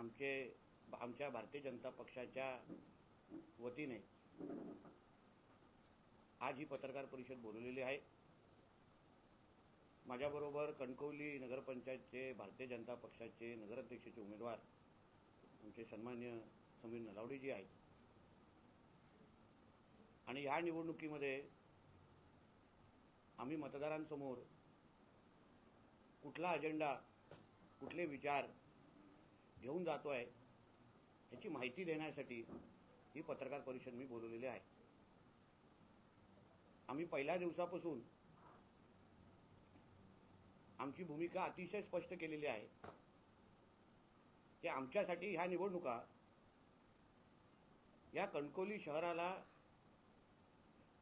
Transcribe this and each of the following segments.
आमच्या भारतीय जनता पक्षाच्या वतीने आज ही पत्रकार परिषद बोलवलेली आहे। माझ्याबरोबर कणकवली नगरपंचायतचे भारतीय जनता पक्षाचे नगराध्यक्षाचे उमेदवार आमचे सन्मान्य समीर नलावडेजी आहेत आणि ह्या निवडणुकीमध्ये आम्ही मतदारांसमोर कुठला अजेंडा, कुठले विचार घेऊन जातोय याची माहिती देण्यासाठी ही पत्रकार परिषद मी बोलवलेली आहे। आम्ही पहिल्या दिवसापासून आमची भूमिका अतिशय स्पष्ट केलेली आहे की आमच्यासाठी ह्या निवडणुका या कणकवली शहराला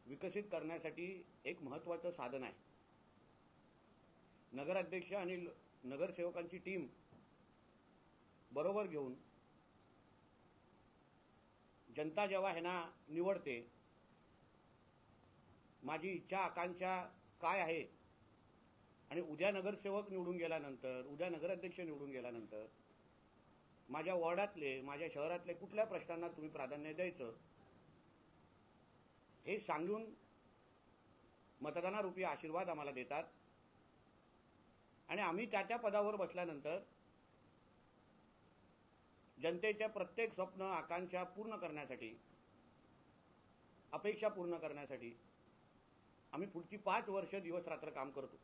विकसित करण्यासाठी एक महत्त्वाचं साधन आहे। नगराध्यक्ष आणि नगरसेवकांची टीम बरोबर घेऊन जनता जेव्हा ह्यांना निवडते, माझी इच्छा आकांक्षा काय आहे आणि उद्या नगरसेवक निवडून गेल्यानंतर, उद्या नगराध्यक्ष निवडून गेल्यानंतर माझ्या वॉर्डातले, माझ्या शहरातले कुठल्या प्रश्नांना तुम्ही प्राधान्य द्यायचं हे सांगून मतदानारूपी आशीर्वाद आम्हाला देतात आणि आम्ही त्या पदावर बसल्यानंतर जनतेच्या प्रत्येक स्वप्न, आकांक्षा पूर्ण करण्यासाठी, अपेक्षा पूर्ण करण्यासाठी आम्ही पुढची 5 वर्ष दिवस रात्र काम करतो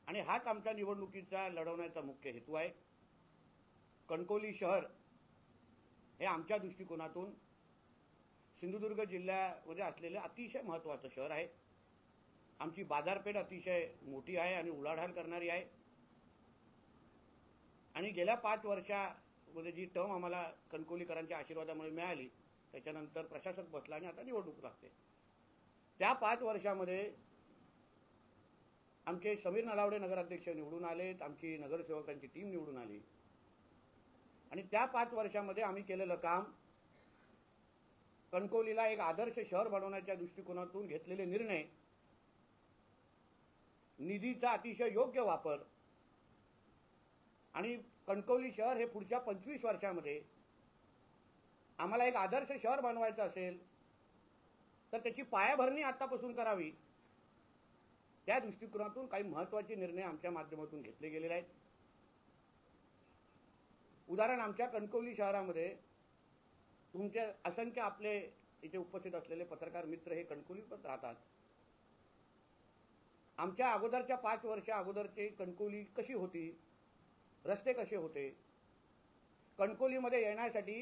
आणि हाच आमच्या निवडणुकीचा लढवण्याचा मुख्य हेतू आहे। कणकवली शहर हे आमच्या दृष्टिकोनातून सिंधुदुर्ग जिल्ह्यामध्ये असलेले अतिशय महत्त्वाचं शहर आहे। आमची बाजारपेठ अतिशय मोठी आहे आणि उलाढाल करणारी आहे आणि गेल्या 5 वर्षामध्ये जी टर्म आम्हाला कणकवलीकरांच्या आशीर्वादामुळे मिळाली, त्याच्यानंतर प्रशासक बसला आणि आता निवडणूक लागते। त्या 5 वर्षामध्ये आमचे समीर नलावडे नगराध्यक्ष निवडून आलेत, आमची नगरसेवकांची टीम निवडून आली आणि त्या 5 वर्षामध्ये आम्ही केलेलं काम, कणकवलीला एक आदर्श शहर बनवण्याच्या दृष्टिकोनातून घेतलेले निर्णय, निधीचा अतिशय योग्य वापर आणि कणकवली शहर हे पुढच्या 25 वर्षामध्ये आम्हाला एक आदर्श शहर बनवायचं असेल तर त्याची पायाभरणी आतापासून करावी, त्या दृष्टिकोनातून काही महत्त्वाचे निर्णय आमच्या माध्यमातून घेतले गेलेले आहेत। उदाहरण, आमच्या कणकवली शहरामध्ये तुमचे असंख्य आपले इथे उपस्थित असलेले पत्रकार मित्र हे कणकवलीत राहतात। आमच्या अगोदरच्या 5 वर्ष अगोदरची कणकवली कशी होती, रस्ते कसे होते, कणकवलीमध्ये येण्यासाठी,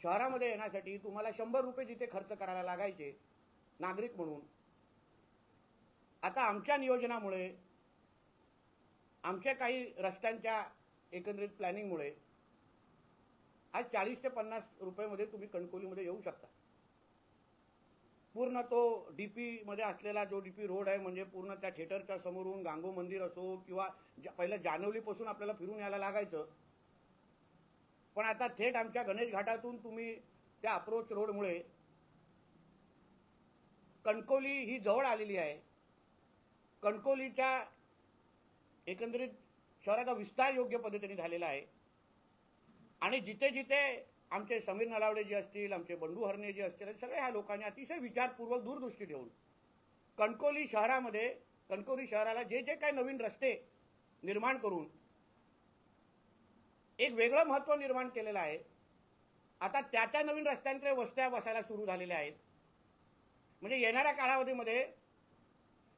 शहरामध्ये येण्यासाठी तुम्हाला 100 रुपये जिथे खर्च करायला लागायचे नागरिक म्हणून, आता आमच्या नियोजनामुळे, आमच्या काही रस्त्यांच्या एकंदरीत प्लॅनिंगमुळे आज 40 ते 50 रुपयामध्ये तुम्ही कणकवलीमध्ये येऊ शकता। पूर्ण तो डीपी मध्ये असलेला जो डीपी रोड आहे, म्हणजे पूर्ण त्या थिएटरच्या समोरून गांगो मंदिर असो किंवा पहिलं जानवलीपासून आपल्याला फिरून यायला लागायचं, पण आता थेट आमच्या गणेश घाटातून तुम्ही त्या अप्रोच रोडमुळे कणकवली ही जवळ आलेली आहे। कणकवलीच्या एकंदरीत शहराचा विस्तार योग्य पद्धतीने झालेला आहे आणि जिथे जिथे आमचे समीर नलावडे जी असतील, आमचे बंडू हरणे जी असतील, सगळ्या ह्या लोकांनी अतिशय विचारपूर्वक दूरदृष्टी ठेवून कणकवली शहरामध्ये, कणकवली शहराला जे जे काही नवीन रस्ते निर्माण करून एक वेगळं महत्त्व निर्माण केलेलं आहे। आता त्या नवीन रस्त्यांकडे वस्त्या बसायला सुरू झालेल्या आहेत, म्हणजे येणाऱ्या कालावधीमध्ये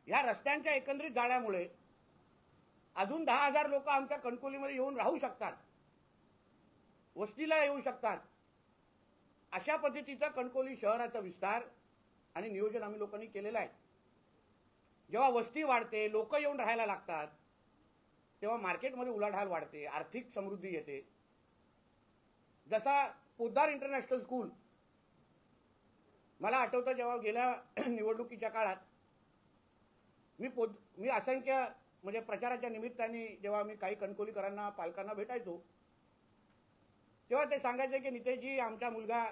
ह्या रस्त्यांच्या एकंदरीत जाळ्यामुळे अजून 10,000 लोक आमच्या कणकवलीमध्ये येऊन राहू शकतात, वस्तीला येऊ शकतात। अशा पद्धतीचा कणकवली शहराचा विस्तार आणि नियोजन आम्ही लोकांनी केलेलं आहे। जेव्हा वस्ती वाढते, लोक येऊन राहायला लागतात, तेव्हा मार्केटमध्ये उलाढाल वाढते, आर्थिक समृद्धी येते। जसा पोद्दार इंटरनॅशनल स्कूल, मला आठवतं जेव्हा गेल्या निवडणुकीच्या काळात मी असंख्य म्हणजे प्रचाराच्या निमित्ताने जेव्हा मी काही कणकवलीकरांना, पालकांना भेटायचो, तेव्हा ते सांगायचे की नितेशजी, आमचा मुलगा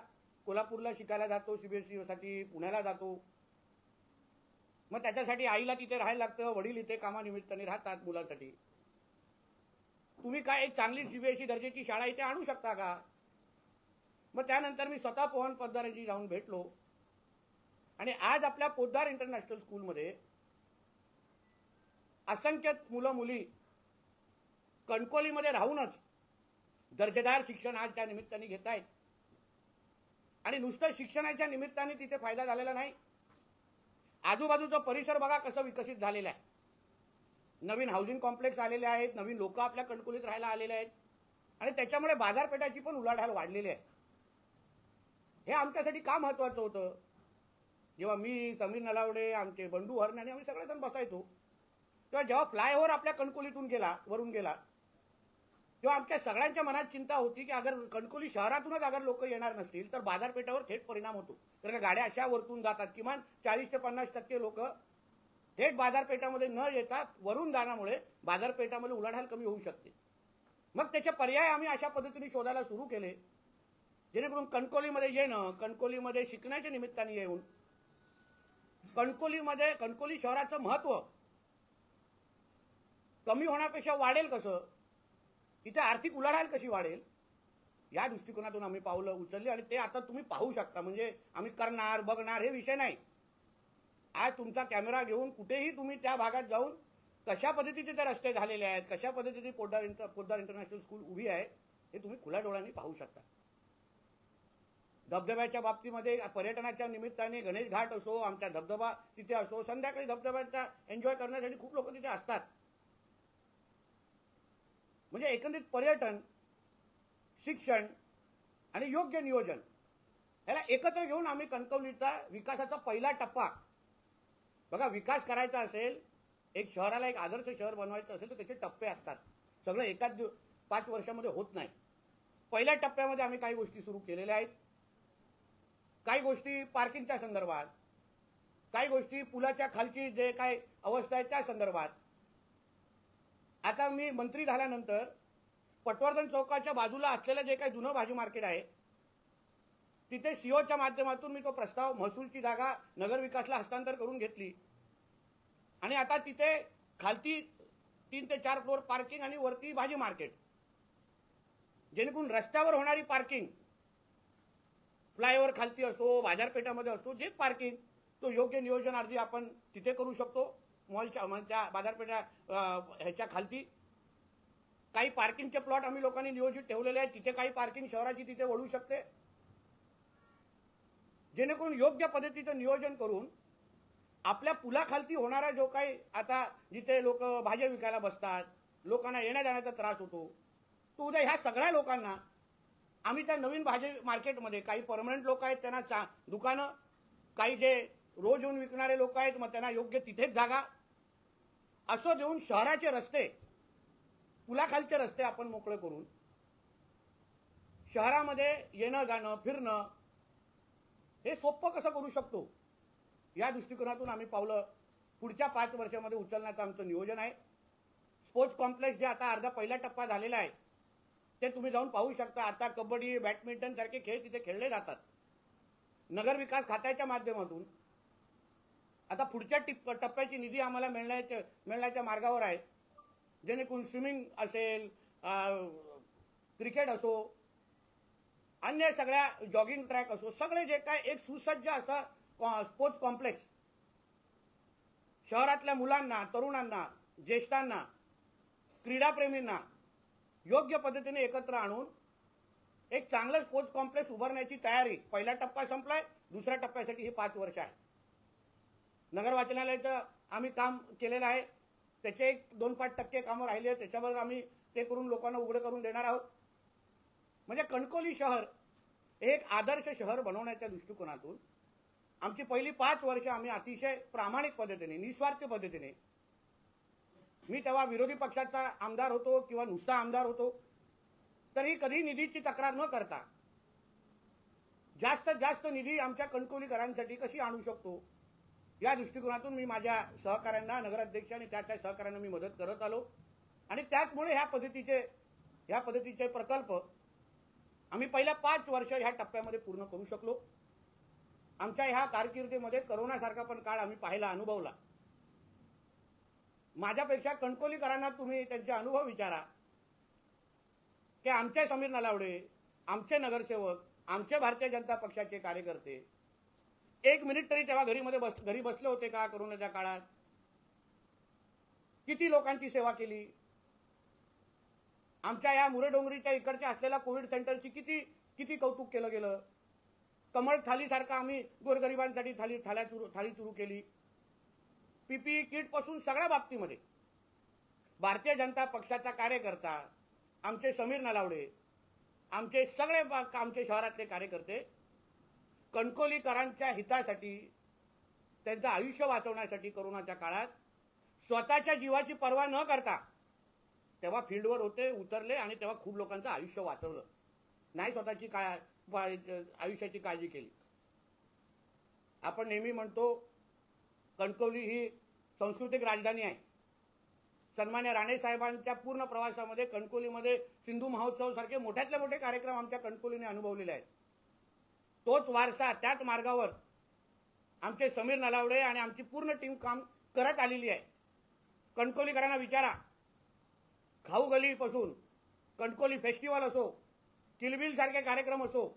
कोल्हापूरला शिकायला जातो, सीबीएसईसाठी पुण्याला जातो, मग त्याच्यासाठी आईला तिथे राहायला लागतं, वडील इथे कामानिमित्ताने राहतात मुलांसाठी, तुम्ही काय एक चांगली सीबीएसई दर्जाची शाळा इथे आणू शकता का? मग त्यानंतर मी स्वतः पवन पोद्दारांची जाऊन भेटलो आणि आज आपल्या पोद्दार इंटरनॅशनल स्कूलमध्ये असंख्य मुलं मुली कणकोलीमध्ये राहूनच दर्जेदार शिक्षण आज त्या निमित्ताने घेत आहेत. आणि नुसतं शिक्षणाच्या निमित्ताने तिथे फायदा झालेला नाही, आजूबाजूचा परिसर बघा कसं विकसित झालेला आहे. नवीन हाऊसिंग कॉम्प्लेक्स आलेले आहेत, नवीन लोक आपल्या कणकोलीत राहायला आलेले आहेत आणि त्याच्यामुळे बाजारपेठाची पण उलाढाल वाढलेली आहे. हे आमच्यासाठी का महत्वाचं होतं? जेव्हा मी, समीर नलावडे, आमचे बंडू हरणे आणि आम्ही सगळेजण बसायचो, तेव्हा जेव्हा फ्लायओव्हर आपल्या कणकोलीतून वरून गेला, तेव्हा आमच्या सगळ्यांच्या मनात चिंता होती की अगर कणकोली शहरातूनच अगर लोक येणार नसतील तर बाजारपेठावर थेट परिणाम होतो. कारण का गाड्या अशा वरतून जातात, किमान 40 ते 50% लोक थेट बाजारपेठामध्ये न येता वरून जाण्यामुळे बाजारपेठामध्ये उलाढाल कमी होऊ शकते. मग त्याचे पर्याय आम्ही अशा पद्धतीने शोधायला सुरू केले, जेणेकरून कणकोलीमध्ये येणं, कणकोलीमध्ये शिकण्याच्या निमित्ताने येऊन कणकोली शहराचं महत्व कमी होण्यापेक्षा वाढेल कसं, इथे आर्थिक उलाढाल कशी वाढेल, या दृष्टिकोनातून आम्ही पावलं उचलली. आणि ते आता तुम्ही पाहू शकता. म्हणजे आम्ही करणार बघणार हे विषय नाही. आज तुमचा कॅमेरा घेऊन कुठेही तुम्ही त्या भागात जाऊन कशा पद्धतीचे ते रस्ते झालेले आहेत, कशा पद्धतीची पोद्दार इंटरनॅशनल स्कूल उभी आहे, हे तुम्ही खुल्या डोळ्यांनी पाहू शकता. धबधब्याच्या बाबतीमध्ये पर्यटनाच्या निमित्ताने गणेश घाट असो, आमचा धबधबा तिथे असो, संध्याकाळी धबधब्याचा एन्जॉय करण्यासाठी खूप लोक तिथे असतात. म्हणजे एकंदरीत पर्यटन, शिक्षण आणि योग्य नियोजन याला एकत्र घेऊन आम्ही कणकवलीचा विकासाचा पहिला टप्पा बघा. विकास करायचा असेल, एक शहराला एक आदर्श शहर बनवायचं असेल तर त्याचे टप्पे असतात. सगळं एकाच 5 वर्षामध्ये होत नाही. पहिल्या टप्प्यामध्ये आम्ही काही गोष्टी सुरू केलेल्या आहेत. काही गोष्टी पार्किंगच्या संदर्भात, काही गोष्टी पुलाच्या खालची जे काय अवस्था आहे त्या संदर्भात. आता मी मंत्री झाल्यानंतर पटवर्धन चौकाच्या बाजूला असलेलं जे काही जुनं भाजी मार्केट आहे, तिथे सीओच्या माध्यमातून मी तो प्रस्ताव, महसूलची जागा नगरविकासला हस्तांतर करून घेतली आणि आता तिथे खालती 3 ते 4 फ्लोर पार्किंग आणि वरती भाजी मार्केट, जेणेकरून रस्त्यावर होणारी पार्किंग, फ्लायओव्हर खालती असो, बाजारपेठामध्ये असो, जे पार्किंग तो योग्य नियोजन अर्धी आपण तिथे करू शकतो. मॉलच्या बाजारपेठा ह्याच्या खालती काही पार्किंगचे प्लॉट आम्ही लोकांनी नियोजित ठेवलेले आहेत. तिथे काही पार्किंग शहराची तिथे वळू शकते, जेणेकरून योग्य पद्धतीचं नियोजन करून आपल्या पुलाखालती होणारा जो काही आता जिथे लोक भाज्या विकायला बसतात, लोकांना येण्या जाण्याचा त्रास होतो, तो उद्या ह्या सगळ्या लोकांना आम्ही त्या नवीन भाजी मार्केटमध्ये, काही परमनंट लोक आहेत त्यांना दुकानं, काही जे रोज येऊन विकणारे लोक आहेत मग त्यांना योग्य तिथेच जागा, असं देऊन शहराचे रस्ते, पुलाखालचे रस्ते आपण मोकळे करून शहरामध्ये येणं जाणं फिरणं हे सोपं कसं करू शकतो, या दृष्टिकोनातून आम्ही पावलं पुढच्या 5 वर्षामध्ये उचलण्याचं आमचं नियोजन आहे. स्पोर्ट्स कॉम्प्लेक्स जे आता अर्धा पहिला टप्पा झालेला आहे ते तुम्ही जाऊन पाहू शकता. आता कबड्डी, बॅडमिंटन सारखे खेळ तिथे खेळले जातात. नगर विकास खात्याच्या माध्यमातून आता पुढच्या टप्प्याची निधी आम्हाला मिळण्याच्या मार्गावर आहे, जेणेकरून स्विमिंग असेल, क्रिकेट असो, अन्य सगळ्या जॉगिंग ट्रॅक असो, सगळे जे काय एक सुसज्ज असं स्पोर्ट्स कॉम्प्लेक्स शहरातल्या मुलांना, तरुणांना, ज्येष्ठांना, क्रीडाप्रेमींना योग्य पद्धतीने एकत्र आणून एक चांगलं स्पोर्ट्स कॉम्प्लेक्स उभारण्याची तयारी. पहिला टप्पा संपलाय, दुसऱ्या टप्प्यासाठी हे 5 वर्ष आहे. नगर वाचनालयाचं आम्ही काम केलेलं आहे, त्याचे 2-5% कामं राहिले, त्याच्यावर आम्ही ते करून लोकांना उघडं करून देणार आहोत. म्हणजे कणकोली शहर एक आदर्श शहर बनवण्याच्या दृष्टिकोनातून आमची पहिली 5 वर्ष आम्ही अतिशय प्रामाणिक पद्धतीने, निस्वार्थ पद्धतीने, मी तेव्हा विरोधी पक्षाचा आमदार होतो किंवा नुसता आमदार होतो, तरी कधी निधीची तक्रार न करता जास्तीत जास्त निधी आमच्या कणकोलीकरांसाठी कशी आणू शकतो, या दृष्टिकोनातून मी माझ्या सहकाऱ्यांना, नगराध्यक्ष आणि त्या सहकाऱ्यांना मी मदत करत आलो. आणि त्याचमुळे ह्या पद्धतीचे प्रकल्प आम्ही पहिल्या 5 वर्ष ह्या टप्प्यामध्ये पूर्ण करू शकलो. आमच्या ह्या कारकिर्दीमध्ये करोनासारखा पण काळ आम्ही पाहायला, अनुभवला. माझ्यापेक्षा कणकोलीकरांना तुम्ही त्यांचे अनुभव विचारा. की आमचे समीर नलावडे, आमचे नगरसेवक, आमचे भारतीय जनता पक्षाचे कार्यकर्ते एक मिनिट तरी तेव्हा घरी बसले होते का कोरोनाच्या काळात? किती लोकांची सेवा केली? आमच्या या मुरेडोंगरीच्या इकडच्या असलेल्या कोविड सेंटरची किती कौतुक केलं गेलं. कमळ थालीसारखं आम्ही गोरगरिबांसाठी थाळी सुरू केली. पीपीई किट पासून सगळ्या बाबतीमध्ये भारतीय जनता पक्षाचा कार्यकर्ता, आमचे समीर नलावडे, आमचे सगळे आमचे शहरातले कार्यकर्ते कणकवलीकरांच्या हितासाठी, त्यांचं आयुष्य वाचवण्यासाठी कोरोनाच्या काळात स्वतःच्या जीवाची पर्वा न करता तेव्हा फील्डवर होते, उतरले आणि तेव्हा खूप लोकांचं आयुष्य वाचवलं. नाही स्वतःची आयुष्याची काळजी केली. आपण नेहमी म्हणतो कणकवली ही सांस्कृतिक राजधानी आहे. सन्मान्य राणे साहेबांच्या पूर्ण प्रवासामध्ये कणकवलीमध्ये सिंधू महोत्सव सारखे मोठ्यातले मोठे कार्यक्रम आमच्या कणकवलीने अनुभवलेले आहेत. तोच वारसा, त्याच मार्गावर आमचे समीर नलावडे आणि आमची पूर्ण टीम काम करत आलेली आहे. कणकवलीकरांना विचारा, खाऊ गलीपासून कणकवली फेस्टिवल असो, किलबिल सारखे कार्यक्रम असो,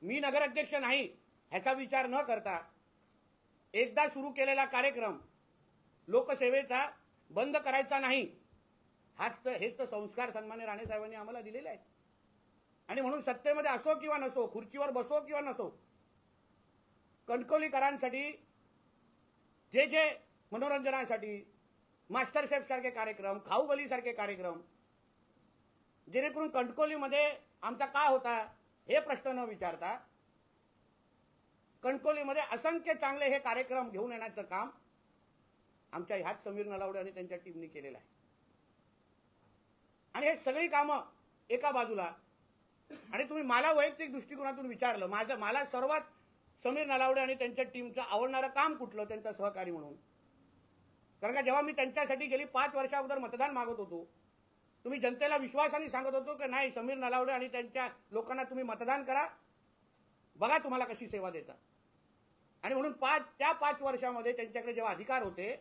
मी नगराध्यक्ष नाही ह्याचा विचार न करता एकदा सुरू केलेला कार्यक्रम लोकसेवेचा बंद करायचा नाही, हेच तर संस्कार सन्मान्य राणे साहेबांनी आम्हाला दिलेले आहेत. आणि म्हणून सत्तेमध्ये असो किंवा नसो, खुर्चीवर बसो किंवा नसो, कणकवलीकरांसाठी जे मनोरंजनासाठी मास्टर शेफ सारखे कार्यक्रम, खाऊ गली सारखे कार्यक्रम, जेणेकरून कणकवलीमध्ये आमचा का होता हे प्रश्न न विचारता कणकवलीमध्ये असंख्य चांगले हे कार्यक्रम घेऊन येण्याचं काम आमच्या ह्याच समीर नलावडे आणि त्यांच्या टीमने केलेलं आहे. आणि हे सगळी कामं एका बाजूला, आणि तुम्ही मला वैयक्तिक दृष्टिकोनातून विचारलं, मला सर्वात समीर नलावडे आणि त्यांच्या टीमचं आवडणारं काम कुठलं, त्यांचा सहकारी म्हणून. कारण का जेव्हा मी त्यांच्यासाठी गेली 5 वर्षा अगोदर मतदान मागत होतो, तुम्ही जनतेला विश्वासाने सांगत होतो की नाही समीर नलावडे आणि त्यांच्या लोकांना तुम्ही मतदान करा, बघा तुम्हाला कशी सेवा देतात. आणि म्हणून त्या 5 वर्षामध्ये त्यांच्याकडे जेव्हा अधिकार होते,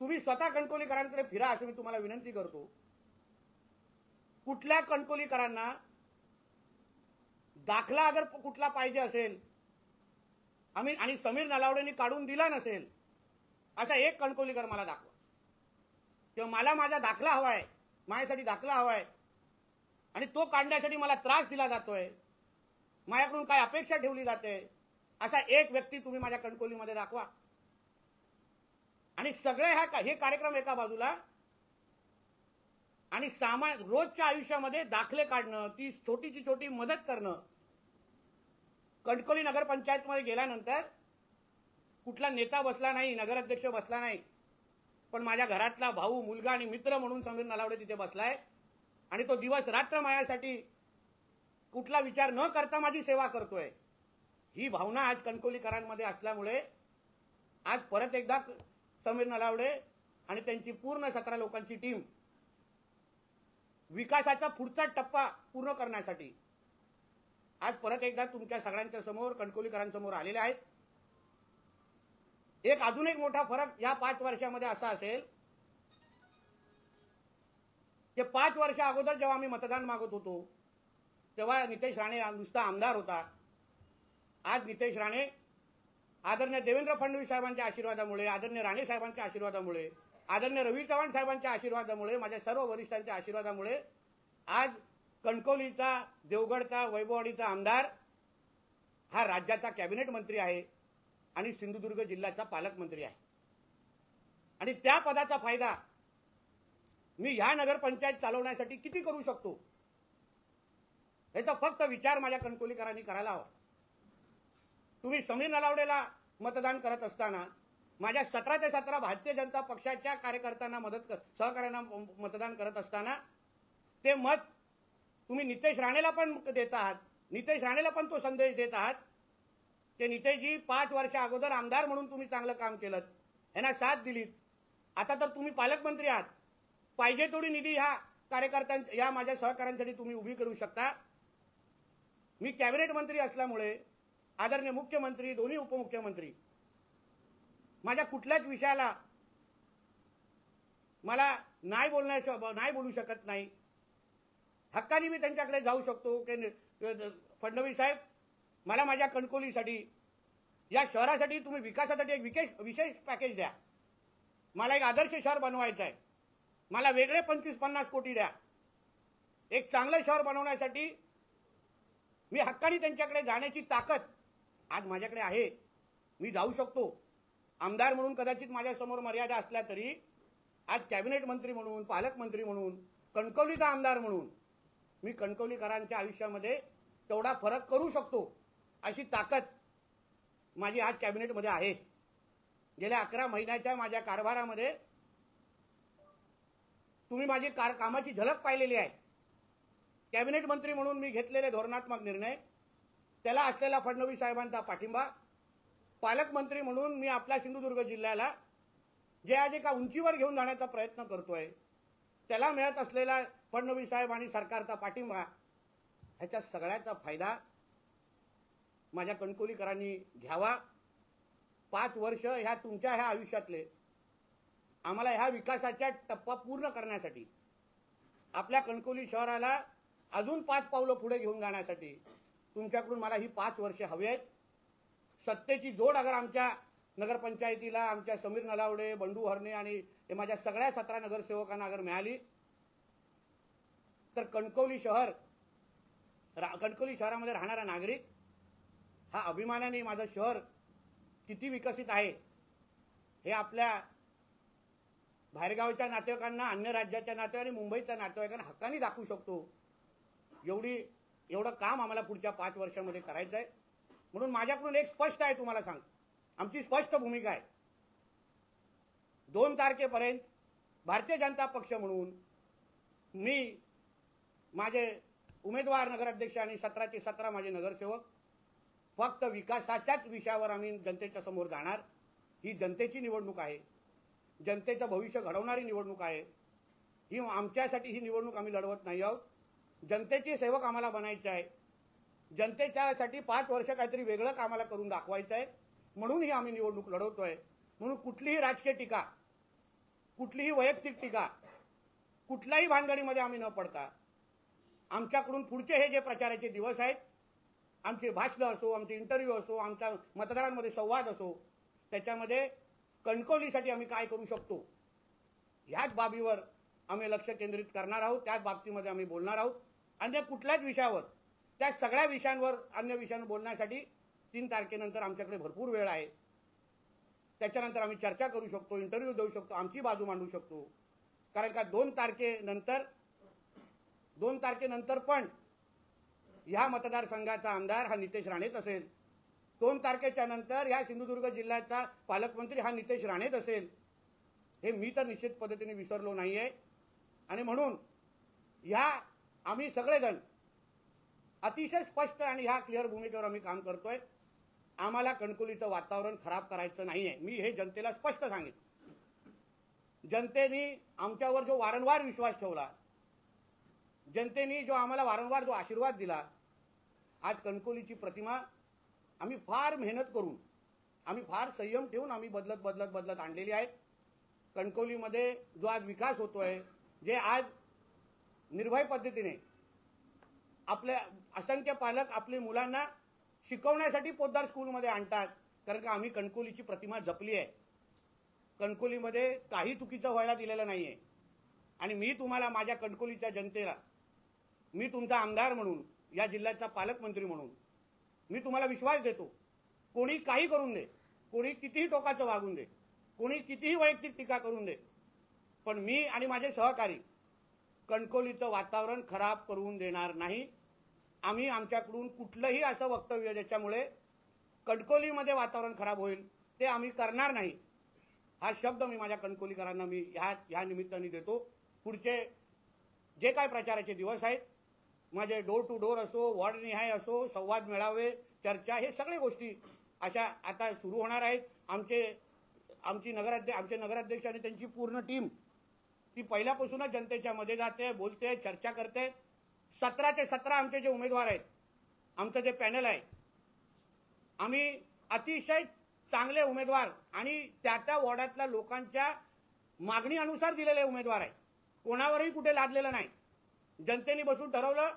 तुम्ही स्वतः कणकवलीकरांकडे फिरा असं मी तुम्हाला विनंती करतो. कुठल्या कणकवलीकरांना दाखला अगर कुठला पाहिजे असेल आणि समीर नलावडेंनी काढून दिला नसेल असा एक कणकवलीकर मला दाखवा, किंवा मला माझा दाखला हवाय, माझ्यासाठी दाखला हवाय आणि तो काढण्यासाठी मला त्रास दिला जातोय, माझ्याकडून काय अपेक्षा ठेवली जाते, असा एक व्यक्ती तुम्ही माझ्या कणकवलीमध्ये दाखवा. आणि सगळे हे कार्यक्रम एका बाजूला, आणि रोजच्या आयुष्यामध्ये दाखले काढणं, ती छोटी मदत करणं. कणकवली नगरपंचायतमध्ये गेल्यानंतर कुठला नेता बसला नाही, नगराध्यक्ष बसला नाही, पण माझ्या घरातला भाऊ, मुलगा आणि मित्र म्हणून समीर नलावडे तिथे बसलाय आणि तो दिवस रात्र माझ्यासाठी कुठला विचार न करता माझी सेवा करतोय. ही भावना आज कणकवलीकरांमध्ये असल्यामुळे आज परत एकदा समीर नलावडे आणि त्यांची पूर्ण 17 लोकांची टीम विकासाचा पुढचा टप्पा पूर्ण करण्यासाठी आज परत एकदा तुमच्या सगळ्यांच्या समोर, कणकवलीकरांसमोर आलेले आहेत. अजून एक मोठा फरक या 5 वर्षामध्ये असा असेल की 5 वर्षा अगोदर जेव्हा आम्ही मतदान मागत होतो तेव्हा नितेश राणे नुसता आमदार होता. आज नितेश राणे आदरणीय देवेंद्र फडणवीस साहेबांच्या आशीर्वादामुळे, आदरणीय राणे साहेबांच्या आशीर्वादामुळे, आदरणीय रवी चव्हाण साहेबांच्या आशीर्वादामुळे, माझ्या सर्व वरिष्ठांच्या आशीर्वादामुळे आज कणकवलीचा, देवगडचा, वैभववाडीचा आमदार हा राज्याचा कॅबिनेट मंत्री आहे आणि सिंधुदुर्ग जिल्ह्याचा पालकमंत्री आहे. आणि त्या पदाचा फायदा मी ह्या नगरपंचायत चालवण्यासाठी किती करू शकतो याचा फक्त विचार माझ्या कणकवलीकरांनी करायला हवा. तुम्ही समीर नलावडेला मतदान करत असताना माझ्या 17 ते 17 भारतीय जनता पक्षाच्या कार्यकर्त्यांना सहकार्यांना मतदान करत असताना ते मत तुम्ही नितेश राणेला पण देत आहात, नितेश राणेला पण तो संदेश देत आहात ते नितेशजी 5 वर्षा अगोदर आमदार म्हणून तुम्ही चांगलं काम केलं, यांना साथ दिलीत, आता तर तुम्ही पालकमंत्री आहात, पाहिजे तेवढी निधी ह्या कार्यकर्त्यांच्या, या माझ्या सहकाऱ्यांसाठी तुम्ही उभी करू शकता. मी कॅबिनेट मंत्री असल्यामुळे आदरणीय मुख्यमंत्री, दोन्ही उपमुख्यमंत्री माझ्या कुठल्याच विषयाला मला नाही बोलू शकत नाही, हक्काने मी त्यांच्याकडे जाऊ शकतो की फडणवीस साहेब, मला माझ्या कणकवलीसाठी, या शहरासाठी तुम्ही विकासासाठी एक विशेष पॅकेज द्या, मला एक आदर्श शहर बनवायचं आहे, मला वेगळे 25-50 कोटी द्या, एक चांगलं शहर बनवण्यासाठी मी हक्काने त्यांच्याकडे जाण्याची ताकद आज माझ्याकडे आहे. मी जाऊ शकतो. आमदार म्हणून कदाचित माझ्यासमोर मर्यादा असल्या तरी आज कॅबिनेट मंत्री म्हणून, पालकमंत्री म्हणून, कणकवलीचा आमदार म्हणून मी कणकवलीकरांच्या आयुष्यामध्ये तेवढा फरक करू शकतो अशी ताकद माझी आज कॅबिनेटमध्ये आहे. गेल्या 11 महिन्याच्या माझ्या कारभारामध्ये तुम्ही माझी कामाची झलक पाहिलेली आहे. कॅबिनेट मंत्री म्हणून मी घेतलेले धोरणात्मक निर्णय, त्याला असलेला फडणवीस साहेबांचा पाठिंबा, पालकमंत्री म्हणून मी आपल्या सिंधुदुर्ग जिल्ह्याला जे आज एका उंचीवर घेऊन जाण्याचा प्रयत्न करतोय, त्याला मिळत असलेला फडणवीस साहेब आणि सरकारचा पाठिंबा, ह्याच्या सगळ्याचा फायदा माझ्या कणकवलीकरांनी घ्यावा. 5 वर्ष ह्या तुमच्या ह्या आयुष्यातले आम्हाला ह्या विकासाच्या टप्पा पूर्ण करण्यासाठी, आपल्या कणकवली शहराला अजून 5 पावलं पुढे घेऊन जाण्यासाठी तुमच्याकडून मला ही 5 वर्ष हवी आहेत. सत्तेची जोड अगर आमच्या नगरपंचायतीला, आमच्या समीर नलावडे, बंडू हरणे आणि माझ्या सगळ्या 17 नगरसेवकांना अगर मिळाली तर कणकवली शहरामध्ये राहणारा नागरिक हा अभिमानाने माझं शहर किती विकसित आहे हे आपल्या बाहेरगावच्या नातेवाईकांना, अन्य राज्याच्या नातेवाईकांना, मुंबईच्या नातेवाईकांना हक्काने दाखवू शकतो. एवढं काम आम्हाला पुढच्या 5 वर्षामध्ये करायचं आहे. म्हणून माझ्याकडून एक स्पष्ट आहे, तुम्हाला सांग, आमची स्पष्ट भूमिका आहे. 2 तारखेपर्यंत भारतीय जनता पक्ष म्हणून मी, माझे उमेदवार नगराध्यक्ष आणि 17चे 17 माझे नगरसेवक फक्त विकासाच्याच विषयावर आम्ही जनतेच्या समोर जाणार. ही जनतेची निवडणूक आहे, जनतेचं भविष्य घडवणारी निवडणूक आहे. ही आमच्यासाठी ही निवडणूक आम्ही लढवत नाही आहोत. जनतेचे सेवक आम्हाला बनायचे आहे. जनतेच्यासाठी 5 वर्ष काहीतरी वेगळं आम्हाला करून दाखवायचं आहे, म्हणून ही आम्ही निवडणूक लढवतोय. म्हणून कुठलीही राजकीय टीका, कुठलीही वैयक्तिक टीका, कुठल्याही भानगडीमध्ये आम्ही न पडता आमच्याकडून पुढचे हे जे प्रचाराचे दिवस आहेत, आमचे भाषण असो, आमचे इंटरव्ह्यू असो, आमच्या मतदारांमध्ये संवाद असो, त्याच्यामध्ये कणकवलीसाठी आम्ही काय करू शकतो ह्याच बाबीवर आम्ही लक्ष केंद्रित करणार आहोत. त्याच बाबतीमध्ये आम्ही बोलणार आहोत. अन्य कुठल्याच विषयावर, त्या सगळ्या विषयांवर, अन्य विषयांवर बोलण्यासाठी 3 तारखेनंतर आमच्याकडे भरपूर वेळ आहे. त्याच्यानंतर आम्ही चर्चा करू शकतो, इंटरव्ह्यू देऊ शकतो, आमची बाजू मांडू शकतो. कारण का 2 तारखेनंतर पण ह्या मतदारसंघाचा आमदार हा नितेश राणेच असेल. 2 तारखेच्या नंतर ह्या सिंधुदुर्ग जिल्ह्याचा पालकमंत्री हा नितेश राणेच असेल. हे मी तर निश्चित पद्धतीने विसरलो नाहीये. आणि म्हणून आम्ही सगळेजण अतिशय स्पष्ट आणि ह्या क्लिअर भूमिकेवर आम्ही काम करतोय. आम्हाला कणकवलीचं वातावरण खराब करायचं नाहीये. मी हे जनतेला स्पष्ट सांगितलं. जनतेने आमच्यावर जो वारंवार विश्वास ठेवला, जनतेने जो आम्हाला वारंवार जो आशीर्वाद दिला, आज कणकवलीची प्रतिमा आम्ही फार मेहनत करून, आम्ही फार संयम ठेवून आम्ही बदलत आणलेली आहे. कणकवलीमध्ये जो आज विकास होतोय, जे आज निर्भय पद्धतीने आपले असंख्य पालक आपल्या मुलांना शिकवण्यासाठी पोद्दार स्कूलमध्ये आणतात, कारण का आम्ही कणकवलीची प्रतिमा जपली आहे. कणकवलीमध्ये काही चुकीचं व्हायला दिलेलं नाहीये. आणि मी तुम्हाला, माझ्या कणकवलीच्या जनतेला, मी तुमचा आमदार म्हणून, या जिल्ह्याचा पालकमंत्री म्हणून मी तुम्हाला विश्वास देतो. कोणी काही करून दे, कोणी कितीही टोकाचं वागून दे, कोणी कितीही वैयक्तिक टीका करून दे, पण मी आणि माझे सहकारी कणकवलीचं वातावरण खराब करून देणार नाही. आम्ही आमच्याकडून कुठलंही असं वक्तव्य ज्याच्यामुळे कणकवलीमध्ये वातावरण खराब होईल ते आम्ही करणार नाही. हा शब्द मी माझ्या कणकवलीकरांना मी ह्या निमित्ताने देतो. पुढचे जे काय प्रचाराचे दिवस आहेत, माझे डोर टू डोर असो, वॉर्डनिहाय असो, संवाद मेळावे, चर्चा, हे सगळे गोष्टी अशा आता सुरू होणार आहेत. आमचे नगराध्यक्ष आणि त्यांची पूर्ण टीम ती पहिल्यापासूनच जनतेच्या मध्ये जाते, बोलते, चर्चा करते. 17चे 17 आमचे जे उमेदवार आहेत, आमचं जे पॅनल आहे, आम्ही अतिशय चांगले उमेदवार आणि त्या वॉर्डातल्या लोकांच्या मागणी अनुसार दिलेले उमेदवार आहे, कोणावरही कुठे लादलेलं नाही. जनतेने बसून ठरवलं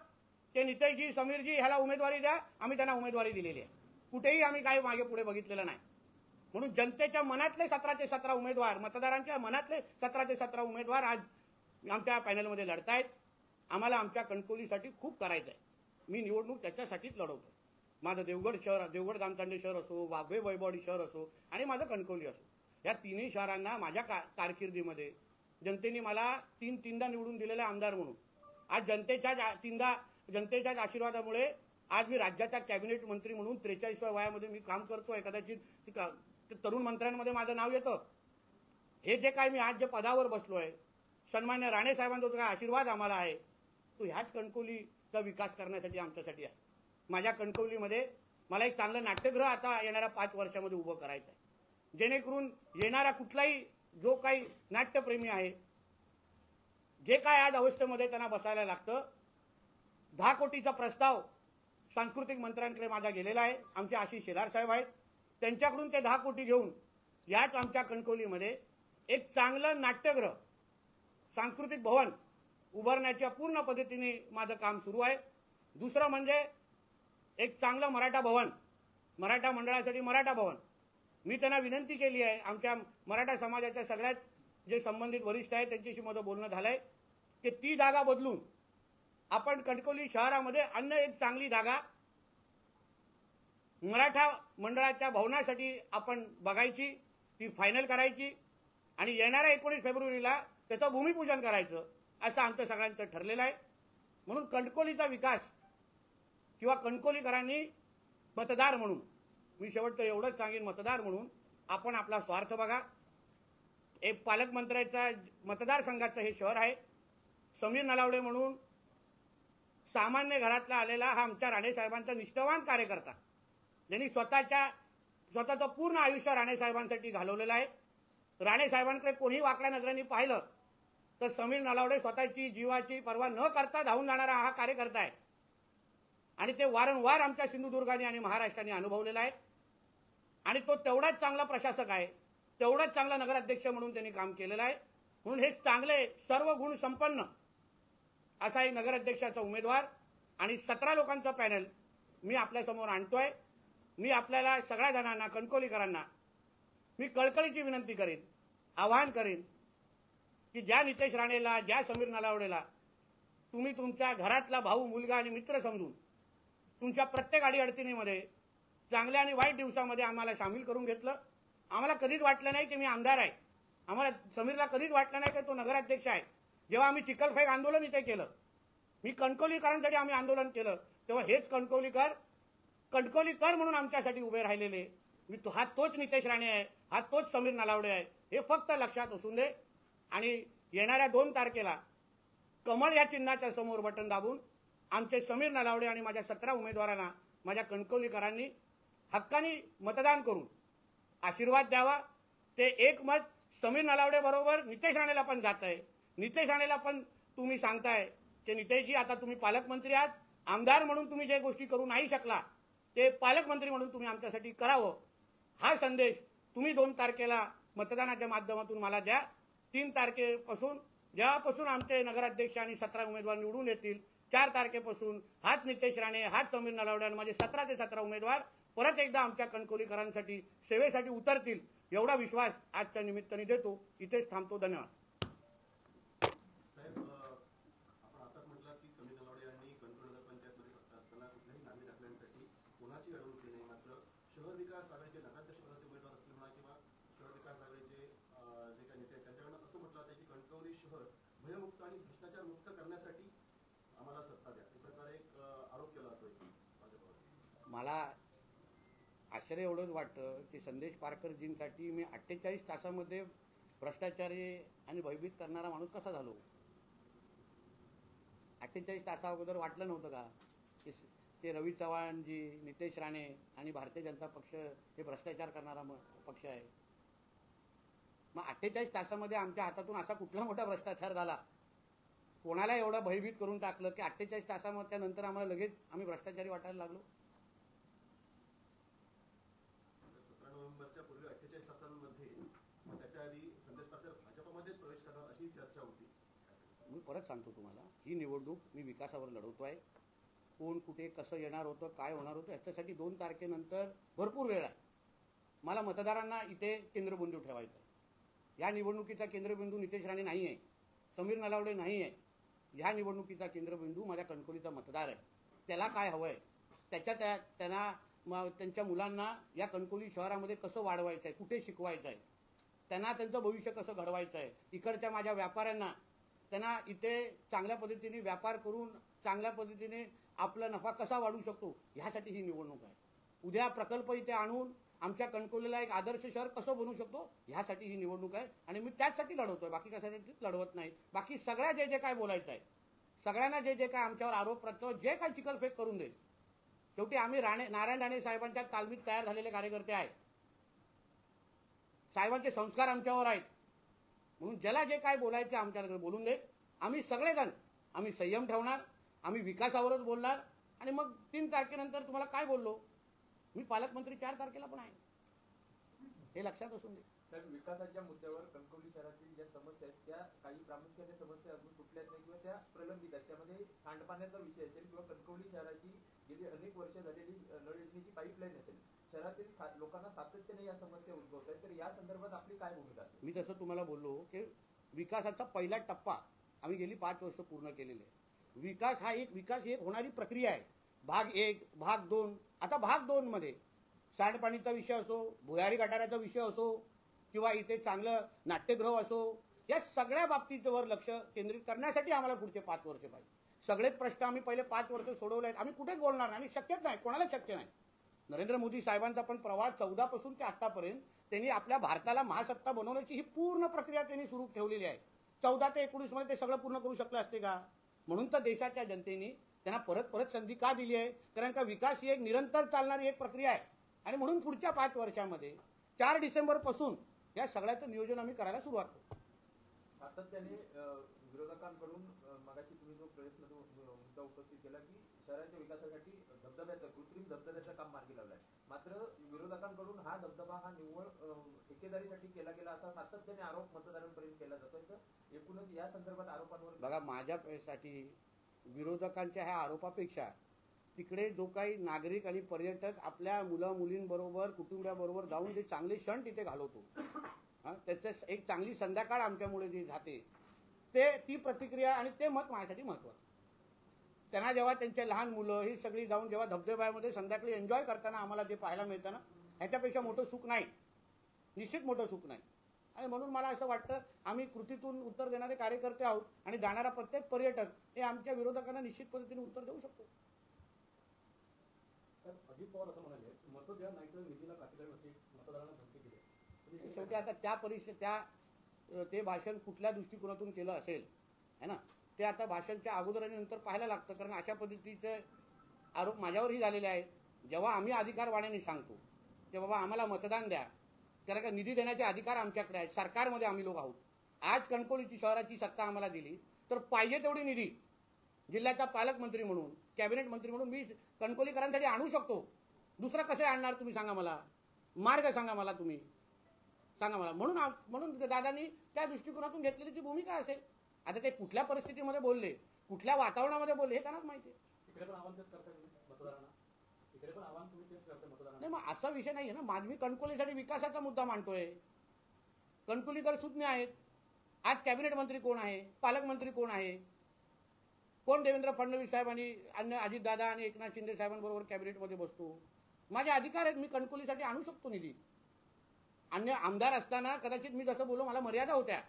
ते नितेशजी समीरजी ह्याला उमेदवारी द्या, आम्ही त्यांना उमेदवारी दिलेली आहे. कुठेही आम्ही काही मागे पुढे बघितलेलं नाही. म्हणून जनतेच्या मनातले 17 ते 17 उमेदवार, मतदारांच्या मनातले 17 ते 17 उमेदवार आज आमच्या पॅनलमध्ये लढतायत. आम्हाला आमच्या कणकवलीसाठी खूप करायचं आहे. मी निवडणूक त्याच्यासाठीच लढवतो. माझं देवगड शहर, देवगड जामतांडे शहर असो, वाघवे वैभववाडी शहर असो आणि माझं कणकवली असो, या तिन्ही शहरांना माझ्या कारकिर्दीमध्ये जनतेने मला तीनदा निवडून दिलेला आमदार म्हणून आज जनतेच्या आशीर्वादामुळे आज मी राज्याचा कॅबिनेट मंत्री म्हणून 43व्या वयामध्ये मी काम करतोय. कदाचित तरुण मंत्र्यांमध्ये माझं नाव येतं. हे जे काय मी आज जे पदावर बसलोय, सन्मान्य राणे साहेबांचा जो काय आशीर्वाद आम्हाला आहे, तो ह्याच कणकवलीचा विकास करण्यासाठी आमच्यासाठी आहे. माझ्या कणकवलीमध्ये मला एक चांगलं नाट्यगृह आता येणाऱ्या 5 वर्षामध्ये उभं करायचं आहे, जेणेकरून येणारा कुठलाही जो काही नाट्यप्रेमी आहे, जे काय आज अवस्थेमध्ये त्यांना बसायला लागतं, 10 कोटीचा प्रस्ताव सांस्कृतिक मंत्र्यांकडे माझा गेलेला आहे. आमचे आशिष शेलार साहेब आहेत, त्यांच्याकडून ते 10 कोटी घेऊन याच आमच्या कणकवलीमध्ये एक चांगलं नाट्यगृह, सांस्कृतिक भवन उभारण्याच्या पूर्ण पद्धतीने माझं काम सुरू आहे. दुसरं म्हणजे एक चांगलं मराठा भवन, मराठा मंडळासाठी मराठा भवन. मी त्यांना विनंती केली आहे, आमच्या मराठा समाजाच्या सगळ्यात जे संबंधित वरिष्ठ आहेत त्यांच्याशी माझं बोलणं झालंय की ती जागा बदलून आपण कणकवली शहरामध्ये अन्य एक चांगली जागा मराठा मंडळाच्या भवनासाठी आपण बघायची, ती फायनल करायची आणि येणाऱ्या 19 फेब्रुवारीला त्याचं भूमिपूजन करायचं असं आमचं सगळ्यांचं ठरलेलं आहे. म्हणून कणकवलीचा विकास किंवा कणकवलीकरांनी मतदार म्हणून, मी शेवटचं एवढंच सांगेन, मतदार म्हणून आपण आपला स्वार्थ बघा. एक पालकमंत्र्याचा मतदारसंघाचं हे शहर आहे. समीर नलावडे म्हणून सामान्य घरातला आलेला हा आमच्या राणेसाहेबांचा निष्ठावान कार्यकर्ता, ज्यांनी स्वतःचं पूर्ण आयुष्य राणेसाहेबांसाठी घालवलेलं आहे. राणेसाहेबांकडे कोणी वाकड्या नजरांनी पाहिलं तर समीर नलावडे स्वतःची जीवाची पर्वा न करता धावून जाणारा हा कार्यकर्ता आहे आणि ते वारंवार आमच्या सिंधुदुर्गाने आणि महाराष्ट्राने अनुभवलेला आहे. आणि तो तेवढाच चांगला प्रशासक आहे, तेवढाच चांगला नगराध्यक्ष म्हणून त्यांनी काम केलेलं आहे. म्हणून हे चांगले सर्व गुण संपन्न असा एक नगराध्यक्षाचा उमेदवार आणि 17 लोकांचा पॅनल मी आपल्यासमोर आणतोय. मी आपल्याला सगळ्या जणांना, कणकवलीकरांना मी कळकळीची विनंती करेन, आवाहन करेन की ज्या नितेश राणेला, ज्या समीर नलावडेला तुम्ही तुमच्या घरातला भाऊ, मुलगा आणि मित्र समजून तुमच्या प्रत्येक अडीअडचणीमध्ये, चांगल्या आणि वाईट दिवसामध्ये आम्हाला सामील करून घेतलं. आम्हाला कधीच वाटलं नाही की मी आमदार आहे, आम्हाला समीरला कधीच वाटलं नाही की तो नगराध्यक्ष आहे. जेव्हा आम्ही चिखलफेक आंदोलन इथे केलं, मी कणकवलीकरांसाठी आम्ही आंदोलन केलं, तेव्हा हेच कणकवलीकर म्हणून आमच्यासाठी उभे राहिलेले, हा तोच नितेश राणे आहे, हा तोच समीर नलावडे आहे, हे फक्त लक्षात असून दे. आणि येणाऱ्या 2 तारखेला कमळ या चिन्हाच्या समोर बटन दाबून आमचे समीर नलावडे आणि माझ्या 17 उमेदवारांना माझ्या कणकवलीकरांनी हक्काने मतदान करून आशीर्वाद द्यावा. ते एक मत समीर नलावडे बरोबर नितेश राणेला पण जात आहे. नितेश राणेला पण तुम्ही सांगताय की नितेशजी आता तुम्ही पालकमंत्री आहात, आमदार म्हणून तुम्ही जे गोष्टी करू नाही शकला ते पालकमंत्री म्हणून तुम्ही आमच्यासाठी करावं. हा संदेश तुम्ही 2 तारखेला मतदानाच्या माध्यमातून मला द्या. 3 तारखेपासून जेव्हापासून आमचे नगराध्यक्ष आणि 17 उमेदवार निवडून येतील, 4 तारखेपासून हाच नितेश राणे, हाच समीर नलावडे आणि माझे 17 ते 17 उमेदवार परत एकदा आमच्या कणकवलीकरांसाठी सेवेसाठी उतरतील, एवढा विश्वास आजच्या निमित्ताने देतो. इथेच थांबतो. धन्यवाद. साहेब, आपण आताच म्हटलं की समीर नलावडे यांनी कणकवली नगरपंचायतमध्ये सत्ता असताना कुठल्याही नागरी दाखल्यांसाठी कोणाची अडवणूक केली नाही. मात्र शहर विकास आघाडीचे नगराध्यक्ष पदाचे उमेदवार असले म्हणा किंवा शहर विकास आघाडीचे जे काही नेते आहेत त्यांच्याकडनं असं म्हटलं जातं की कणकवली शहर भयमुक्त आणि भ्रष्टाचार मुक्त करण्यासाठी आम्हाला सत्ता द्या, एक प्रकारे एक आरोप केला जातोय भाजपवर. मला आश्चर्य एवढंच वाटतं की संदेश पारकरजींसाठी मी 48 तासामध्ये भ्रष्टाचारी आणि भयभीत करणारा माणूस कसा झालो. 48 तासा अगोदर वाटलं नव्हतं का की ते रवी चव्हाणजी, नितेश राणे आणि भारतीय जनता पक्ष हे भ्रष्टाचार करणारा पक्ष आहे. मग 48 तासामध्ये आमच्या हातातून असा कुठला मोठा भ्रष्टाचार झाला, कोणाला एवढा भयभीत करून टाकलं की 48 तासामध्ये नंतर आम्हाला लगेच आम्ही भ्रष्टाचारी वाटायला लागलो. 17 नोव्हेंबरच्या पूर्वी 48 तासांमध्ये त्याच्या आधी संदेश पारकर भाजपमध्येच नव्हती. मी परत सांगतो तुम्हाला, ही निवडणूक मी विकासावर लढवतो आहे. कोण कुठे कसं येणार होतं, काय होणार होतं, याच्यासाठी 2 तारखेनंतर भरपूर वेळ आहे. मला मतदारांना इथे केंद्रबिंदू ठेवायचा आहे. या निवडणुकीचा केंद्रबिंदू नितेश राणे नाही आहे, समीर नलावडे नाही आहे. ह्या निवडणुकीचा केंद्रबिंदू माझ्या कणकवलीचा मतदार आहे. त्याला काय हवं आहे, त्यांच्या मुलांना या कणकवली शहरामध्ये कसं वाढवायचं आहे, कुठे शिकवायचं आहे, त्यांना त्यांचं भविष्य कसं घडवायचं आहे. इकडच्या माझ्या व्यापाऱ्यांना त्यांना इथे चांगल्या पद्धतीने व्यापार करून चांगल्या पद्धतीने आपला नफा कसा वाढवू शकतो, ह्यासाठी ही निवडणूक आहे. उद्या प्रकल्प इथे आणून आमच्या कणकवलीला एक आदर्श शहर कसं बनवू शकतो, ह्यासाठी ही निवडणूक आहे. आणि मी त्याचसाठी लढवतोय, बाकी कशासाठी लढवत नाही. बाकी सगळ्या जे काय बोलायचं आहे, सगळ्यांना जे काय आमच्यावर आरोप प्रत्यारोप जे काय चिखलफेक करून देईल. शेवटी आम्ही नारायण राणे साहेबांच्या तालमीत तयार झालेले कार्यकर्ते आहेत. साहेबांचे संस्कार आमच्यावर आहेत. म्हणून ज्याला जे काय बोलायचं आमच्याकडे बोलून दे. आम्ही सगळेजण आम्ही संयम ठेवणार, आम्ही विकासावरच बोलणार. आणि मग 3 तारखेनंतर तुम्हाला काय बोललो, मी पालकमंत्री 4 तारखेला पण आहे, हे लक्षात असून दे. साहेब, विकासाच्या मुद्द्यावर कणकवली शहरातील ज्या समस्या आहेत त्या काही प्रामुख्याने समस्या अजून सुटल्याच नाही किंवा त्या प्रलंबित आहेत. त्यामध्ये सांडपाण्याचा विषय असेल किंवा कणकवली शहराची गेली अनेक वर्ष झालेली नळ योजनेची पाईपलाईन असेल. शहरातील लोकांना सातत्याने या समस्या उद्भवत आहेत. तर या संदर्भात आपली काय भूमिका असेल? मी तसं तुम्हाला बोललो की विकासाचा पहिला टप्पा आम्ही गेली 5 वर्ष पूर्ण केलेले आहे. विकास ही एक होणारी प्रक्रिया आहे. भाग 1, भाग 2. आता भाग 2 मध्ये सांडपाणीचा विषय असो, भुयारी गटाराचा विषय असो किंवा इथे चांगलं नाट्यगृह असो, या सगळ्या बाबतीवर लक्ष केंद्रित करण्यासाठी आम्हाला पुढचे 5 वर्ष पाहिजे. सगळेच प्रश्न आम्ही पहिले 5 वर्ष सोडवले आहेत. आम्ही कुठेच बोलणार नाही, आणि शक्यच नाही, कोणालाच शक्य नाही. नरेंद्र मोदी साहेबांचा पण प्रवास 14 पासून ते आतापर्यंत त्यांनी आपल्या भारताला महासत्ता बनवण्याची ही पूर्ण प्रक्रिया त्यांनी सुरू ठेवलेली आहे. 14 ते 19 मध्ये ते सगळं पूर्ण करू शकले असते का? म्हणून तर देशाच्या जनतेने त्यांना परत परत संधी का दिली आहे? कारण का विकास ही एक निरंतर चालणारी एक प्रक्रिया आहे. आणि म्हणून पुढच्या 5 वर्षामध्ये 4 डिसेंबर पासून या सगळ्याचं नियोजन आम्ही करायला सुरुवात करू. सातत्याने विरोधकांकडून मगाशी तुम्ही जो प्रयत्न मुद्दा उपस्थित केला की शहराच्या विकासासाठी कृत्रिम धबधब्याचं काम मार्गी लावलंय. मात्र विरोधकांकडून हा धबधबा हा निव्वळ ठेकेदारीसाठी केला गेला असा सातत्याने आरोप मतदारांपर्यंत केला जातोय. तर एकूणच या संदर्भात आरोपांवर बघा, माझ्यासाठी विरोधकांच्या ह्या आरोपापेक्षा तिकडे जो काही नागरिक आणि पर्यटक आपल्या मुलं मुलींबरोबर कुटुंबाबरोबर जाऊन जे चांगले क्षण तिथे घालवतो, त्याचं एक चांगली संध्याकाळ आमच्यामुळे जे जाते, ती प्रतिक्रिया आणि ते मत माझ्यासाठी महत्वाचं. त्यांना जेव्हा त्यांचे लहान मुलं ही सगळी जाऊन जेव्हा धबधब्यामध्ये संध्याकाळी एन्जॉय करताना आम्हाला जे पाहायला मिळतं ना, ह्याच्यापेक्षा मोठं सुख नाही, निश्चित मोठं सुख नाही. आणि म्हणून मला असं वाटतं आम्ही कृतीतून उत्तर देणारे कार्यकर्ते आहोत आणि जाणारा प्रत्येक पर्यटक हे आमच्या विरोधकांना निश्चित पद्धतीने उत्तर देऊ शकतो. अजित पवार असं म्हणाले, मतं द्या नाहीतर निधीला काठी मतदारांना धमकी दिली. शेवटी आता त्या परिस्थिती ते भाषण कुठल्या दृष्टिकोनातून केलं असेल है ना, ते आता भाषणच्या अगोदर आणि नंतर पाहायला लागतं. कारण अशा पद्धतीचे आरोप माझ्यावरही झालेले आहेत. जेव्हा आम्ही अधिकारवाण्याने सांगतो की बाबा आम्हाला मतदान द्या, कारण का निधी देण्याचे अधिकार आमच्याकडे आहेत, सरकारमध्ये आम्ही लोक आहोत. आज कणकवलीची शहराची सत्ता आम्हाला दिली तर पाहिजे तेवढी निधी जिल्ह्याचा पालकमंत्री म्हणून, कॅबिनेट मंत्री म्हणून मी कणकवलीकरांसाठी आणू शकतो. दुसरं कसं आणणार तुम्ही सांगा मला, मार्ग सांगा मला, तुम्ही सांगा मला. म्हणून दादांनी त्या दृष्टिकोनातून घेतलेली ती भूमिका असेल. आता ते कुठल्या परिस्थितीमध्ये बोलले, कुठल्या वातावरणामध्ये बोलले, हे त्यांनाच माहिती आहे. नाही, मग असा विषय नाहीये ना. मी कणकवलीसाठी विकासाचा मुद्दा मांडतोय. कणकवलीकर सुज्ञ आहेत. आज कॅबिनेट मंत्री कोण आहे, पालकमंत्री कोण आहे, कोण देवेंद्र फडणवीस साहेब आणि अन्य अजितदादा आणि एकनाथ शिंदे साहेबांबरोबर कॅबिनेटमध्ये बसतो. माझे अधिकार आहेत, मी कणकवलीसाठी आणू शकतो निधी. अन्य आमदार असताना कदाचित मी जसं बोललो मला मर्यादा होत्या.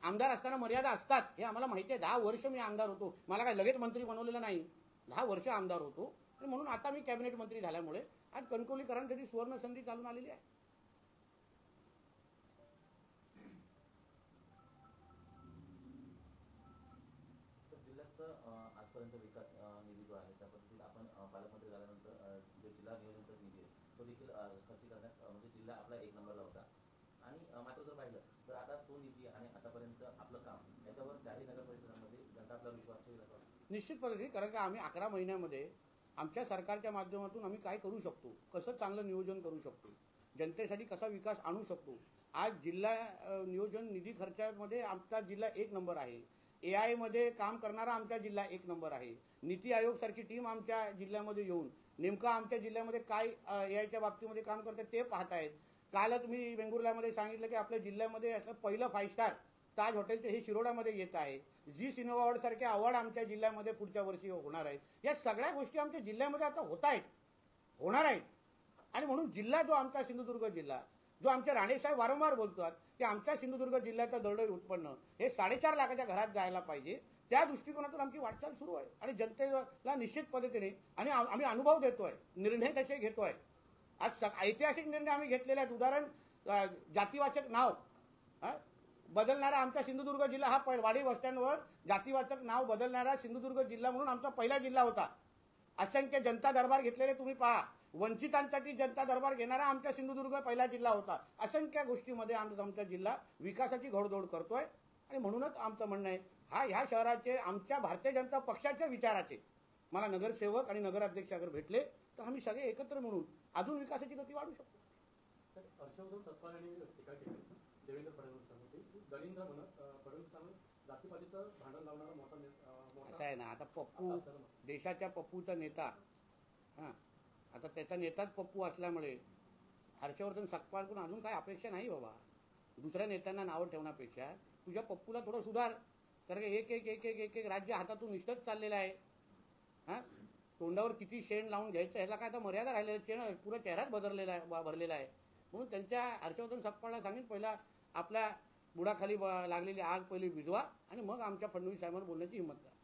आमदार असताना मर्यादा असतात, हे आम्हाला माहिती आहे. 10 वर्ष मी आमदार होतो, मला काय लगेच मंत्री बनवलेलं नाही. 10 वर्ष आमदार होतो आणि म्हणून आता मी कॅबिनेट मंत्री झाल्यामुळे आज कणकवलीकरांसाठी सुवर्ण संधी चालून आलेली आहे. जिल्ह्याचा आजपर्यंत विकास निधी जो आहे त्या पद्धतीत आपण पालकमंत्री झाल्यानंतर जो जिल्हा नियोजनचा निधी आहे तो देखील खर्च करण्यात म्हणजे जिल्हा आपला 1 नंबरला होता. आणि मात्र जर पाहिलं तर आता तो निधी आणि आतापर्यंत आपलं काम याच्यावर 4 नगर परिषदांमध्ये जनता आपला विश्वास ठेवेल असं वाटतं. निश्चित पद्धतीने, कारण का आम्ही 11 महिन्यामध्ये आमच्या सरकारच्या माध्यमातून आम्ही काय करू शकतो, कसं चांगलं नियोजन करू शकतो, जनतेसाठी कसा विकास आणू शकतो, आज जिल्हा नियोजन निधी खर्चामध्ये आमचा जिल्हा 1 नंबर आहे. AI मध्ये काम करणारा आमचा जिल्हा 1 नंबर आहे. नीती आयोग सारखी टीम आमच्या जिल्ह्यामध्ये येऊन नेमकं आमच्या जिल्ह्यामध्ये काय AIच्या बाबतीमध्ये काम करते ते पाहतायत. काल तुम्ही वेंगुर्ल्यामध्ये सांगितलं की आपल्या जिल्ह्यामध्ये असं पहिलं 5 स्टार ताज हॉटेलचे हे शिरोडामध्ये येत आहे. झी सिनेमा अवॉर्ड सारखे अवॉर्ड आमच्या जिल्ह्यामध्ये पुढच्या वर्षी होणार आहेत. या सगळ्या गोष्टी आमच्या जिल्ह्यामध्ये आता होत आहेत, होणार आहेत. आणि म्हणून जिल्हा जो आमचा सिंधुदुर्ग जिल्हा, जो आमचे राणेसाहेब वारंवार बोलतात की आमच्या सिंधुदुर्ग जिल्ह्याचं दरडोई उत्पन्न हे 4.5 लाखाच्या घरात जायला पाहिजे, त्या दृष्टिकोनातून आमची वाटचाल सुरू आहे. आणि जनतेला निश्चित पद्धतीने आणि आम्ही अनुभव देतोय, निर्णय तसे घेतोय. आज ऐतिहासिक निर्णय आम्ही घेतलेले आहेत. उदाहरण, जातीवाचक नाव बदलणारा आमचा सिंधुदुर्ग जिल्हा हा वाडी बस स्टँडवर जातीवाचक नाव बदलणारा सिंधुदुर्ग जिल्हा म्हणून आमचा पहिला जिल्हा होता. असंख्य जनता दरबार घेतलेले तुम्ही पहा. वंचितांसाठी जनता दरबार घेणारा आमचा सिंधुदुर्ग पहिला जिल्हा होता. असंख्य गोष्टीमध्ये आमचा जिल्हा विकासाची घोडदौड करतोय. आणि म्हणूनच आमचं म्हणणं आहे, ह्या शहराचे, आमच्या भारतीय जनता पक्षाच्या विचाराचे मला नगरसेवक आणि नगराध्यक्ष अगर भेटले तर आम्ही सगळे एकत्र म्हणून अजून विकासाची गती वाढू शकतो. हर्षवर्धन सत्पाल यांनी टीका केली देवेंद्र फडणवीसांवरती. दलिंद्र म्हणत फडणवीसांवर जातीपातीचं भांडण लावणारा मोठा असं आहे ना, आता पप्पू देशाच्या पप्पूचा नेता, आता त्याचा नेताच पप्पू असल्यामुळे हर्षवर्धन सत्पालकडून अजून काय अपेक्षा नाही बाबा. दुसऱ्या नेत्यांना नावं ठेवण्यापेक्षा तुझ्या पप्पूला थोडं सुधार. कारण एक एक एक एक एक एक राज्य हातातून निष्ठच चाललेलं आहे. तोंडावर किती शेण लावून घ्यायचं ह्याला काय आता मर्यादा राहिलेली, शेण पुरा चेहराच भरलेला आहे. म्हणून त्यांच्या हर्षवर्धन सत्पालला सांगेन, पहिला आपल्या बुडाखाली लागलेली आग पहिली विझवा आणि मग आमच्या फडणवीस साहेबांवर बोलण्याची हिंमत करा.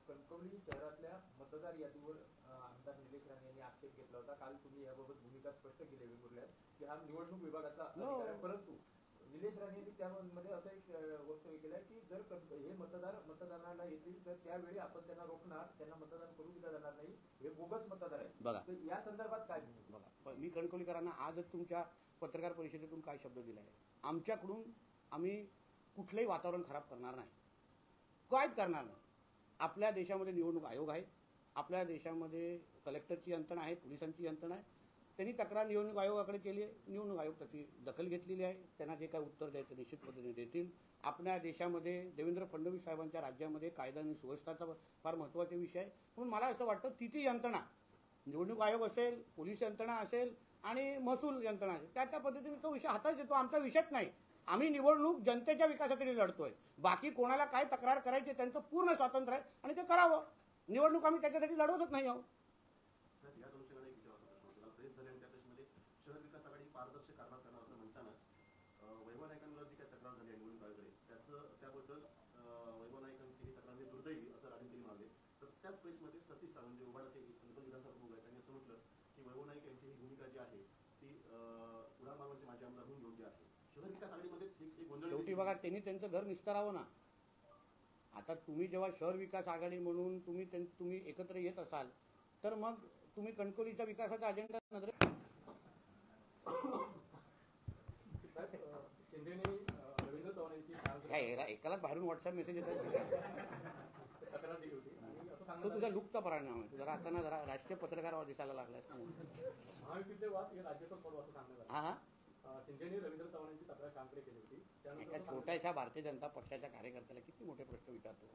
कणकवली शहरातल्या मतदार यादीवर आमदार निलेश राणे यांनी आक्षेप घेतला होता. काल तुम्ही याबाबत भूमिका स्पष्ट केली वेगवेगळ्या की हा निवडणूक विभागाचा अधिकार आहे. परंतु निलेश राणे यांनी त्यामध्ये असं एक वक्तव्य केलं की जर हे मतदानाला येतील तर त्यावेळी आपण त्यांना रोखणार, त्यांना मतदान करू दिलं जाणार नाही, हे बोगस मतदार आहे. बघा, या संदर्भात काय बघा, मी कणकवलीकरांना आजच तुमच्या पत्रकार परिषदेतून काय शब्द दिला आहे. आमच्याकडून आम्ही कुठलंही वातावरण खराब करणार नाही, काहीच करणार नाही. आपल्या देशामध्ये निवडणूक आयोग आहे, आपल्या देशामध्ये कलेक्टरची यंत्रणा आहे, पोलिसांची यंत्रणा आहे. त्यांनी तक्रार निवडणूक आयोगाकडे केली आहे. निवडणूक आयोग त्याची दखल घेतलेली आहे. त्यांना जे काय उत्तर द्यायचं निश्चित पद्धतीने देतील. आपल्या देशामध्ये देवेंद्र फडणवीस साहेबांच्या राज्यामध्ये कायदा आणि सुव्यवस्थेचा फार महत्त्वाचा विषय आहे. म्हणून मला असं वाटतं ती यंत्रणा, निवडणूक आयोग असेल, पोलीस यंत्रणा असेल आणि महसूल यंत्रणा असेल, त्या पद्धतीने तो विषय हातात येतो. आमचा विषयच नाही. आम्ही निवडणूक जनतेच्या विकासासाठी लढतोय. बाकी कोणाला काय तक्रार करायची त्यांचं पूर्ण स्वातंत्र्य आहे आणि ते करावं. निवडणूक आम्ही त्याच्यासाठी लढवतच नाही आहोत. शहर विकास आघाडी पारदर्शक कारभार करणार असं म्हणतानाच वैभव नाईकांवर जी काही तक्रार झाली आहे निवडणूक आयोगाकडे त्याबद्दल वैभव नाईकांची ही तक्रार दुर्दैवी असं राजन म्हणाले. तर त्याच प्रेसमध्ये सतीश सावंत म्हणजे उभाडाचे विधानसभा प्रमुख आहेत, त्यांनी असं म्हटलं की वैभव नाईक यांची ही भूमिका जी आहे ती उडान मारवांचे माझे आमदार म्हणून योग्य आहे. शहर विकास आघाडीमध्येच एक गोंधळ. शेवटी बघा, त्यांनी त्यांचं घर निस्तारावं ना. आता तुम्ही जेव्हा शहर विकास आघाडी म्हणून तुम्ही एकत्र येत असाल तर मग तुम्ही कणकवलीच्या विकासाचा अजेंडा नजरे रवींद्र चव्हाण यांची एकालाच बाहेरून व्हॉट्सअप मेसेज येतात. तक्रार दिली होती आणि असं तो सांगण्यात तुझा लुकचा परिणाम आहे. तुझा आता जरा राष्ट्रीय पत्रकार दिसायला लागलास. महायुतीचे वाद हे राज्यातच पडू असं सांगण्यात आलं. शिंदेने रवींद्र चव्हाण यांची तक्रार कामकडे केली होती. एका छोट्याशा भारतीय जनता पक्षाच्या कार्यकर्त्याला किती मोठे प्रश्न विचारतो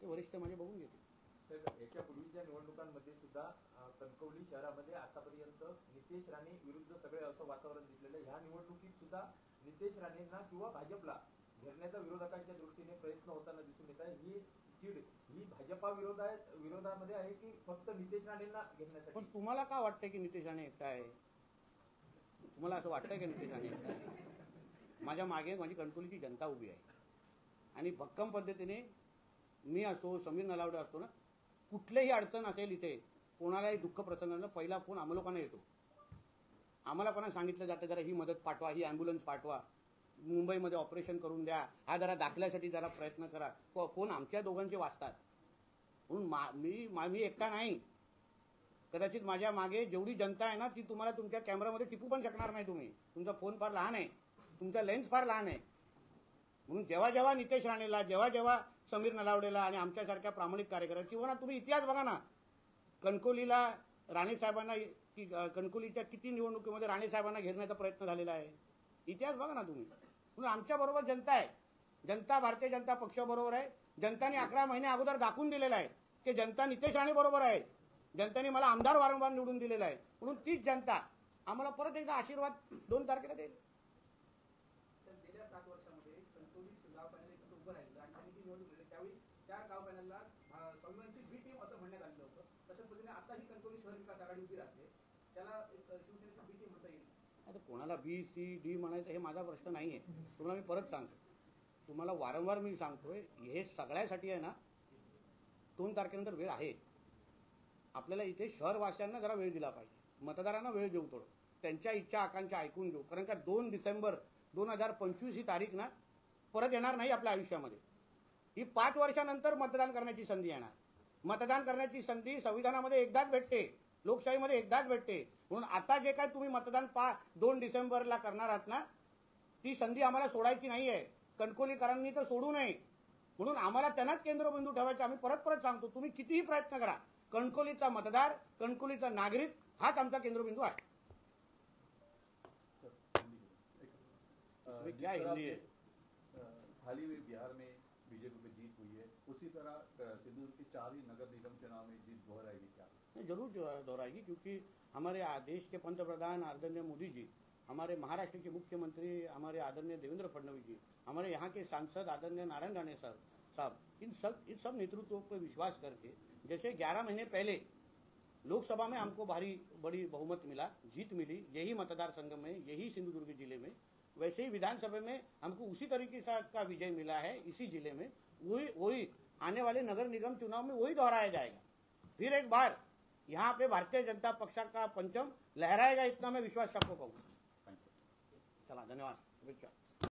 ते वरिष्ठ म्हणजे बघून घेतील. तर याच्या पूर्वीच्या निवडणुकांमध्ये सुद्धा कणकवली शहरामध्ये आतापर्यंत नितेश राणे विरुद्ध सगळे असं वातावरण दिसलेलं. ह्या निवडणुकीत सुद्धा नितेश राणेंना किंवा भाजपला घेरण्याचा विरोधकांच्या दृष्टीने प्रयत्न होताना दिसून येत आहे. ही चीड ही भाजपा विरोधामध्ये आहे की फक्त नितेश राणेंना घेरण्यासाठी? पण तुम्हाला का वाटतं की नितेश राणे एकटा आहे? तुम्हाला असं वाटतंय की नितेश राणे एकटा आहे? माझ्या मागे माझी कणकवलीची जनता उभी आहे आणि भक्कम पद्धतीने मी असो, समीर नलावडे असतो ना, कुठलीही अडचण असेल इथे, कोणालाही दुःख प्रसंगांना पहिला फोन आम्हा लोकांना येतो. आम्हाला कोणा सांगितलं जातं जरा ही मदत पाठवा, ही ॲम्ब्युलन्स पाठवा, मुंबईमध्ये ऑपरेशन करून द्या, हा जरा दाखल्यासाठी जरा प्रयत्न करा, फोन आमच्या दोघांचे वाजतात. म्हणून मी एकटा नाही. कदाचित माझ्या मागे जेवढी जनता आहे ना ती तुम्हाला तुमच्या कॅमेरामध्ये टिपू पण शकणार नाही. तुम्ही तुमचा फोन फार लहान आहे, तुमचा लेन्स फार लहान आहे. म्हणून जेव्हा जेव्हा नितेश राणेला, जेव्हा जेव्हा समीर नलावडेला आणि आमच्यासारख्या प्रामाणिक कार्यकर्त्या किंवा ना तुम्ही इतिहास बघा ना, कणकवलीला राणे साहेबांना, कणकवलीच्या किती निवडणुकीमध्ये राणे साहेबांना घेरण्याचा प्रयत्न झालेला आहे. इतिहास बघा ना तुम्ही. म्हणून आमच्या बरोबर जनता आहे. जनता भारतीय जनता पक्षाबरोबर आहे. जनताने 11 महिने अगोदर दाखवून दिलेलं आहे की जनता नितेश राणे बरोबर आहे. जनतेने मला आमदार वारंवार निवडून दिलेला आहे. म्हणून तीच जनता आम्हाला परत एकदा आशीर्वाद 2 तारखेला देईल. गेल्या 7 वर्षामध्ये कणकवली गाव पॅनल एकच उभं राहिलं आणि त्यांनी ती निवडणूक लढवली. त्यावेळी त्या गाव पॅनलला स्वाभिमानची बी टीम असं म्हणण्यात आलेलं होतं. तशाच पद्धतीने आता ही कणकवली शहर विकास आघाडी उभी राहते. त्याला शिवसेनेची बी टीम म्हणता येईल. आता कोणाला बी सी डी म्हणायचं हे माझा प्रश्न नाही आहे. तुम्हाला मी परत सांगतो. तुम्हाला वारंवार मी सांगतोय हे सगळ्यासाठी आहे ना 2 तारखेनंतर वेळ आहे. आपल्याला इथे शहरवासियांना जरा वेळ दिला पाहिजे. मतदारांना वेळ देऊ थोडं. त्यांच्या इच्छा आकांक्षा ऐकून घेऊ. कारण का 2 डिसेंबर 2025 ही तारीख ना परत येणार नाही आपल्या आयुष्यामध्ये. ही 5 वर्षानंतर मतदान करण्याची संधी येणार. मतदान करण्याची संधी संविधानामध्ये एकदाच भेटते. लोकशाहीमध्ये एकदाच भेटते. म्हणून आता जे काय तुम्ही मतदान 2 डिसेंबरला करणार आहात ना ती संधी आम्हाला सोडायची नाही आहे. कणकोलीकरांनी तर सोडू नये. म्हणून आम्हाला त्यांनाच केंद्रबिंदू ठेवायचा. आम्ही परत परत सांगतो तुम्ही कितीही प्रयत्न करा. कणकोलीचा मतदार कणकोलीचा नागरिक हाच आमचा केंद्रबिंदू आहे. क्या हिंदी है? हाल ही में बिहार में बीजेपी की जीत हुई है, उसी तरह सिंधुदुर्ग के 4 ही नगर निगम चुनाव में जीत दोहराएगी क्या? जरूर दोहराएगी क्योंकि हमारे देश के पंतप्रधान आदरणीय मोदी जी, हमारे महाराष्ट्र के मुख्यमंत्री हमारे आदरणीय देवेंद्र फडणवीस जी, हमारे यहाँ के सांसद आदरणीय नारायण राणे साहब इन सब नेतृत्वों पर विश्वास करके जैसे 11 महीने पहले लोकसभा में हमको बड़ी बहुमत मिला, जीत मिली यही मतदार संघ में, यही सिंधुदुर्ग जिले में, वैसे ही विधानसभा में हमको उसी तरीके से का विजय मिला है इसी जिले में. वही आने वाले नगर निगम चुनाव में वही दोहराया जाएगा. फिर एक बार यहाँ पे भारतीय जनता पक्ष का परचम लहराएगा. इतना मैं विश्वास सबको कहूँगा. चला धन्यवाद. शुभेच्छा.